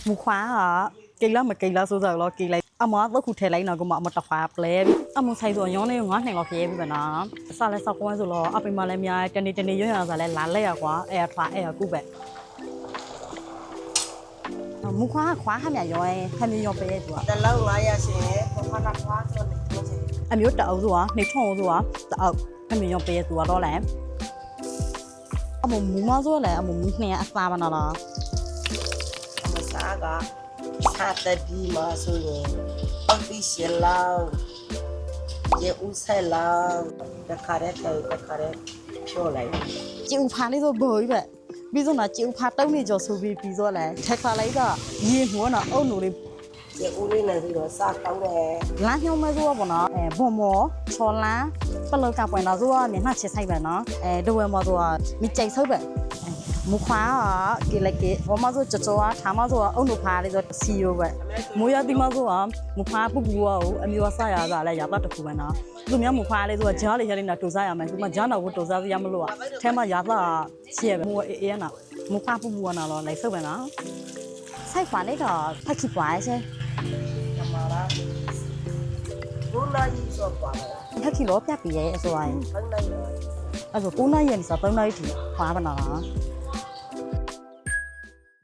木花啊，给了没给了，说着了给了。阿妈都苦太来那个嘛，阿妈打发不来。阿妈才说养的我那个皮不呢，啥来啥关系了？阿爸妈来面，真的有样子来拿来呀瓜，哎呀发哎呀古白。木花花还没用哎，还没用白多。แต่เราไงอะเชฟเพราะว่านักว่าส่วนหนึ่งเขาเชฟ 阿没有倒做啊，你冲做啊，倒还没用白多到来。阿妈木妈做来，阿妈木呢阿啥办那了？ ธรรมชาติก็ชาติดีมาส่วนนี้ต้องพิเศษแล้วเจ้าอุ้งใส่แล้วตะคาเรตตะคาเรเพียวไหล ကျူဖာလေးဆိုဘိုးပဲပြီးဆုံးတော့ကျူဖာတုံးနေကြောဆိုပြီးဆိုလဲထက်ခါလိုက်တော့ရေဟိုးတော့အုံနိုလေး เจ้าอุ้งนี่นะที่เราสร้างตั้งแต่ လမ်းညောင်းမဲဆိုတော့ပေါ့နော်ဘွန်မောချော်လန်းပလောက်ကပွင့်တော့ဆိုတော့နေနှချစ်ဆိုင်ပဲနော်ဒဝဲမောဆိုတော့မိကြိတ်ဆုပ်ပဲမူခွာကီလက်ကေဘောမဆိုကြောကြောထားမဆိုတော့အုံနိုဖာလေးဆိုစီယိုပဲမိုးရတိမဆိုတော့မူခွာပူပူရောအမျိုးဆရာကလည်းရတော့တခုပဲနော်သူများမူခွာလေးဆိုတော့ဂျားလေးရလေးနဲ့တူစားရမယ်သူမှဂျားတော့တူစားရမလို့ထဲမှာရတာချဲပဲမိုးအေးနော်မူခွာပူပူနော်လိုက်ဆုပ်ပဲနော်ဆိုင်ခွာလေးတော့ဖက်ချပွားရှဲ ธรรมดารู้น่ายิ่งชอบกว่า ထက်ခီလောပြပြရဲအစိုးရရင် ข้างในเลย အဲ့ဆို9နိုင်ရင်စ3နိုင်ထိခွာပါနော်